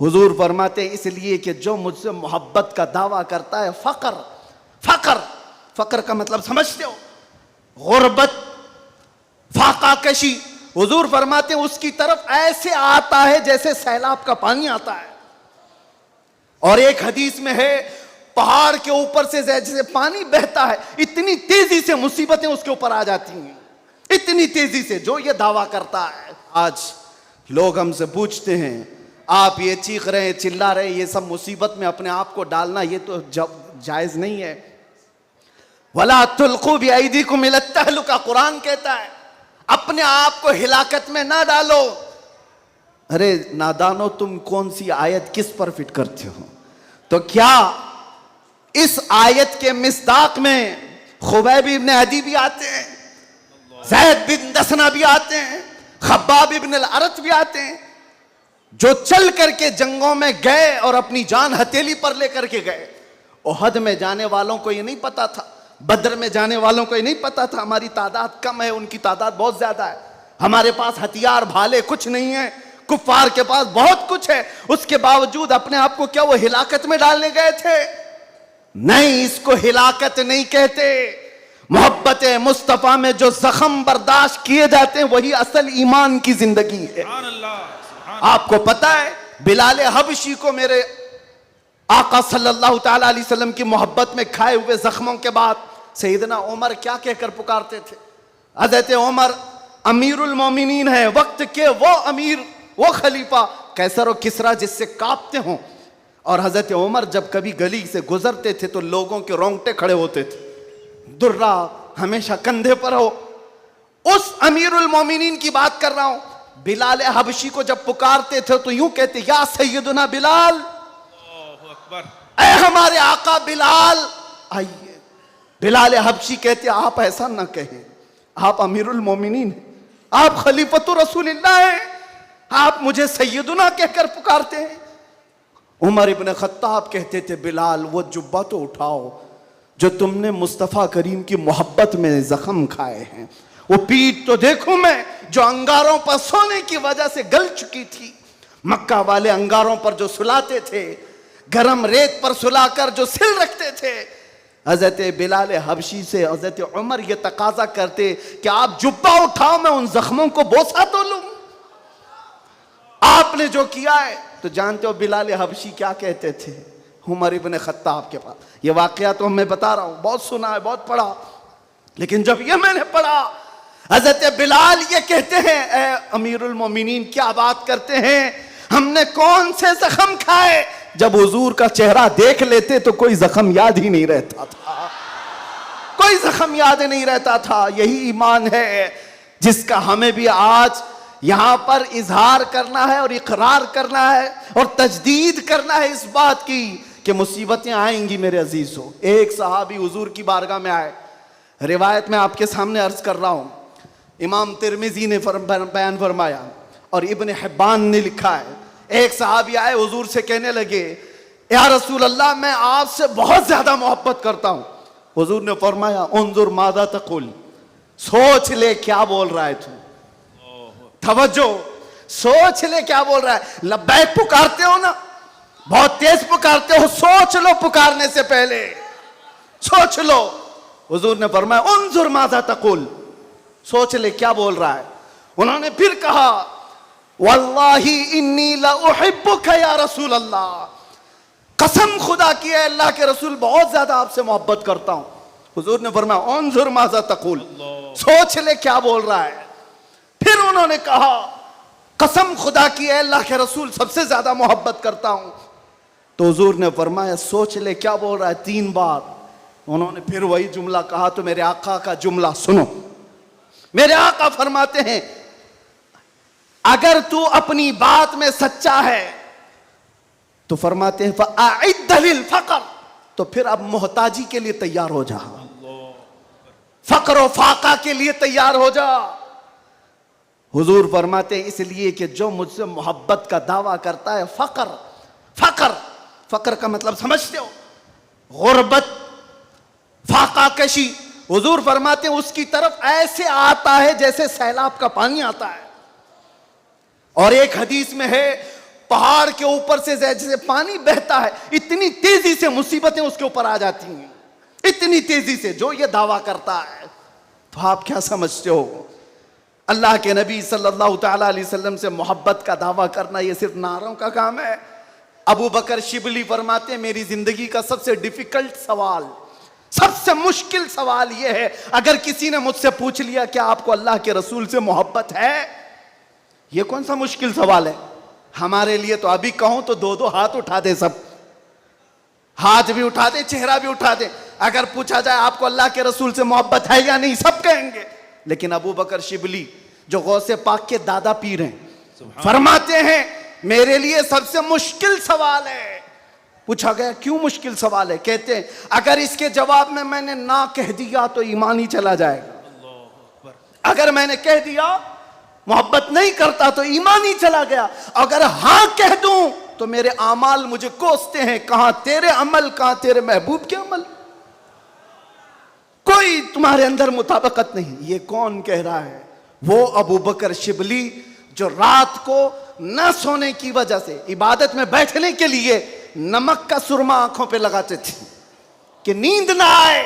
हुजूर फरमाते हैं इसलिए कि जो मुझसे मोहब्बत का दावा करता है, फकर फकर फकर का मतलब समझते हो, गुर्बत, फाका कशी। हुजूर फरमाते हैं उसकी तरफ ऐसे आता है जैसे सैलाब का पानी आता है। और एक हदीस में है पहाड़ के ऊपर से जैसे पानी बहता है, इतनी तेजी से मुसीबतें उसके ऊपर आ जाती हैं, इतनी तेजी से, जो ये दावा करता है। आज लोग हमसे पूछते हैं, आप ये चीख रहे हैं, चिल्ला रहे हैं, ये सब मुसीबत में अपने आप को डालना ये तो जायज नहीं है। वला तुल्कू बिअयदीकुम इला तहलुका, कुरान कहता है अपने आप को हिलाकत में ना डालो। अरे नादानो, तुम कौन सी आयत किस पर फिट करते हो? तो क्या इस आयत के मिस्दाक में खुबैब इब्न अदी भी आते हैं, ज़ैद बिन दसना भी आते हैं, खब्बाब इब्न अल-अरत भी आते हैं, जो चल करके जंगों में गए और अपनी जान हथेली पर लेकर के गए। ओहद में जाने वालों को ये नहीं पता था, बद्र में जाने वालों को ये नहीं पता था हमारी तादाद कम है, उनकी तादाद बहुत ज्यादा है, हमारे पास हथियार भाले कुछ नहीं है, कुफ्फार के पास बहुत कुछ है। उसके बावजूद अपने आप को क्या वो हिलाकत में डालने गए थे? नहीं, इसको हिलाकत नहीं कहते। मोहब्बत मुस्तफा में जो जख्म बर्दाश्त किए जाते हैं वही असल ईमान की जिंदगी है। आपको पता है बिलाल हबशी को मेरे आका सल्लल्लाहु ताला अलैहि वसल्लम की मोहब्बत में खाए हुए जख्मों के बाद सैयदना उमर क्या कहकर पुकारते थे? हज़रत उमर अमीरुल मोमिनीन है, वक्त के वो अमीर, वो खलीफा, कैसर और किसरा जिससे कांपते हों। और हज़रत उमर जब कभी गली से गुजरते थे तो लोगों के रोंगटे खड़े होते थे, दुर्रा हमेशा कंधे पर हो। उस अमीरुल मोमिनीन की बात कर रहा हूं। बिलाल हबशी को जब पुकारते थे तो यूं कहते, या सैयदुना बिलाल, ऐ हमारे आका बिलाल आइए। बिलाल हबशी कहते, आप ऐसा ना कहें, आप अमीरुल मोमिनीन हैं, आप खलीफतुर रसूलिल्लाह हैं, आप मुझे सैयदुना कहकर पुकारते हैं। उमर इब्न खत्ताब कहते थे, बिलाल वो जुब्बा तो उठाओ जो तुमने मुस्तफ़ा करीम की मोहब्बत में जख्म खाए हैं, वो पीठ तो देखूं मैं जो अंगारों पर सोने की वजह से गल चुकी थी। मक्का वाले अंगारों पर जो सुलाते थे, गरम रेत पर सुलाकर जो सिल रखते थे। हजरत बिलाल हबशी से हजरत उमर ये तकाजा करते कि आप जुब्बा उठाओ, मैं उन जख्मों को बोसा तो लूं। आपने जो किया है, तो जानते हो बिलाल हबशी क्या कहते थे उमर इब्न खत्ताब के पास? ये वाकया तो मैं बता रहा हूं, बहुत सुना है, बहुत पढ़ा, लेकिन जब ये मैंने पढ़ा, हजरत बिलाल ये कहते हैं, ए अमीरुल मोमिनीन क्या बात करते हैं, हमने कौन से जख्म खाए? जब हुजूर का चेहरा देख लेते तो कोई जख्म याद ही नहीं रहता था, कोई जख्म याद नहीं रहता था। यही ईमान है जिसका हमें भी आज यहां पर इजहार करना है और इकरार करना है और तजदीद करना है इस बात की कि मुसीबतें आएंगी मेरे अजीजों। एक सहाबी हुजूर की बारगाह में आए, रिवायत में आपके सामने अर्ज कर रहा हूं, इमाम तिरमिजी ने बयान फरमाया और इब्न हिब्बान ने लिखा है। एक सहाबी आए, हुजूर से कहने लगे, या रसूल अल्लाह, मैं आपसे बहुत ज्यादा मोहब्बत करता हूं। हुजूर ने फरमाया, उन्जुर मादा तकुल, सोच ले क्या बोल रहा है तू, तवज्जो, सोच ले क्या बोल रहा है। लब्बैक पुकारते हो ना, बहुत तेज पुकारते हो, सोच लो पुकारने से पहले, सोच लो। हुजूर ने फरमाया, उन्जुर मादा तकुल, सोच ले क्या बोल रहा है। उन्होंने फिर कहा, वल्लाही इन्नी ला उहिब्बुका या रसूल अल्लाह, कसम खुदा की है अल्लाह के रसूल, बहुत ज्यादा आपसे मोहब्बत करता हूं। हुजूर ने फरमाया, उन्जुर माज़ा तक़ूल, सोच ले क्या बोल रहा है। फिर उन्होंने कहा, कसम खुदा की है अल्लाह के रसूल, सबसे ज्यादा मोहब्बत करता हूं। तो हुजूर ने फरमाया, सोच ले क्या बोल रहा है, 3 बार। उन्होंने फिर वही जुमला कहा। तो मेरे आका का जुमला सुनो, मेरे आका फरमाते हैं, अगर तू अपनी बात में सच्चा है तो फरमाते हैं फ़अइद्द लिल फ़क़र, तो फिर अब मोहताजी के लिए तैयार हो जा, फक्र और फाका के लिए तैयार हो जा। हुजूर फरमाते हैं इसलिए कि जो मुझसे मोहब्बत का दावा करता है, फक्र फक्र फक्र का मतलब समझते हो, गुर्बत, फाका कशी। हुजूर फरमाते हैं उसकी तरफ ऐसे आता है जैसे सैलाब का पानी आता है। और एक हदीस में है, पहाड़ के ऊपर से जैसे पानी बहता है, इतनी तेजी से मुसीबतें उसके ऊपर आ जाती हैं, इतनी तेजी से, जो ये दावा करता है। तो आप क्या समझते हो? अल्लाह के नबी सल्लल्लाहु तआला अलैहि वसल्लम से मोहब्बत का दावा करना ये सिर्फ नारों का काम है? अबू बकर शिबली फरमाते, मेरी जिंदगी का सबसे डिफिकल्ट सवाल, सबसे मुश्किल सवाल यह है, अगर किसी ने मुझसे पूछ लिया कि आपको अल्लाह के रसूल से मोहब्बत है, यह कौन सा मुश्किल सवाल है हमारे लिए? तो अभी कहूं तो दो दो हाथ उठा दे, सब हाथ भी उठा दे, चेहरा भी उठा दे। अगर पूछा जाए आपको अल्लाह के रसूल से मोहब्बत है या नहीं, सब कहेंगे। लेकिन अबू बकर शिबली जो गौसे पाक के दादा पीर हैं, फरमाते हैं मेरे लिए सबसे मुश्किल सवाल है। पूछा गया क्यों मुश्किल सवाल है? कहते हैं अगर इसके जवाब में मैंने ना कह दिया तो ईमान ही चला जाएगा, अगर मैंने कह दिया मोहब्बत नहीं करता तो ईमान ही चला गया, अगर हां कह दूं तो मेरे अमाल मुझे कोसते हैं, कहां तेरे अमल, कहां तेरे महबूब के अमल, कोई तुम्हारे अंदर मुताबिकत नहीं। ये कौन कह रहा है? वो अबू बकर शिबली जो रात को न सोने की वजह से इबादत में बैठने के लिए नमक का सुरमा आंखों पे लगाते थे कि नींद ना आए।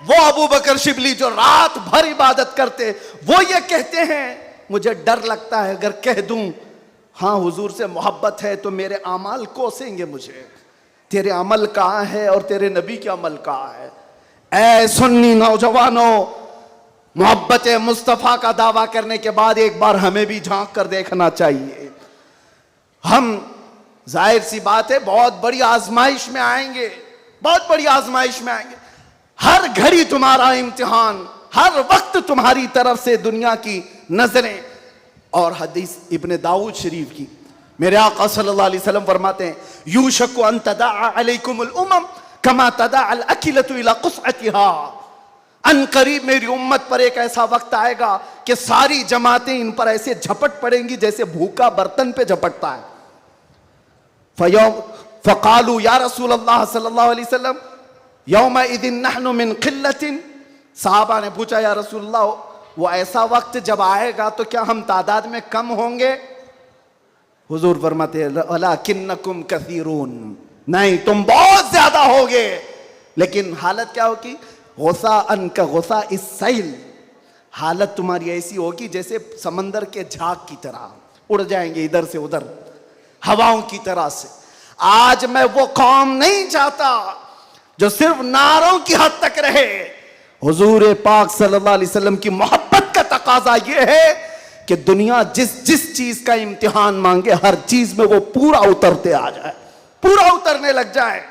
वो अबू बकर शिबली जो रात भर इबादत करते, वो ये कहते हैं मुझे डर लगता है अगर कह दूं हां हुजूर से मोहब्बत है तो मेरे अमाल कोसेंगे मुझे, तेरे अमल कहां है और तेरे नबी के अमल कहां है। ऐ सुन्नी नौजवानों, मोहब्बत मुस्तफा का दावा करने के बाद एक बार हमें भी झांक कर देखना चाहिए। हम जाहिर सी बात है बहुत बड़ी आजमाइश में आएंगे, बहुत बड़ी आजमाइश में आएंगे। हर घड़ी तुम्हारा इम्तिहान, हर वक्त तुम्हारी तरफ से दुनिया की नजरें। और हदीस इब्ने दाऊद शरीफ की मेरे आका सल्लल्लाहु अलैहि वसल्लम फरमाते हैं यूशकु अन तदाअ अलैकुमुल उमम कमा तदाअल अकिलतु इला कुसअतिहा। अन करीब मेरी उम्मत पर एक ऐसा वक्त आएगा कि सारी जमातें इन पर ऐसे झपट पड़ेंगी जैसे भूखा बर्तन पे झपटता है। फकालू या रसूल अल्लाह सल्लल्लाहु अलैहि वसल्लम यौमा इदिन नहनु मिन क़िल्लतिन। साहबा ने पूछा या रसूल अल्लाह, वो ऐसा वक्त जब आएगा तो क्या हम तादाद में कम होंगे? हुजूर फरमाते वलाकिन्नकुम कसीरून, नहीं तुम बहुत ज्यादा होगे। लेकिन हालत क्या होगी? गुस्सा अन का गुस्सा इस सैल, हालत तुम्हारी ऐसी होगी जैसे समंदर के झाग की तरह, उड़ जाएंगे इधर से उधर हवाओं की तरह से। आज मैं वो कौम नहीं चाहता जो सिर्फ नारों की हद तक रहे। हुजूर पाक सल्लल्लाहु अलैहि वसल्लम की मोहब्बत का तकाजा यह है कि दुनिया जिस जिस चीज का इम्तिहान मांगे हर चीज में वो पूरा उतरते आ जाए, पूरा उतरने लग जाए।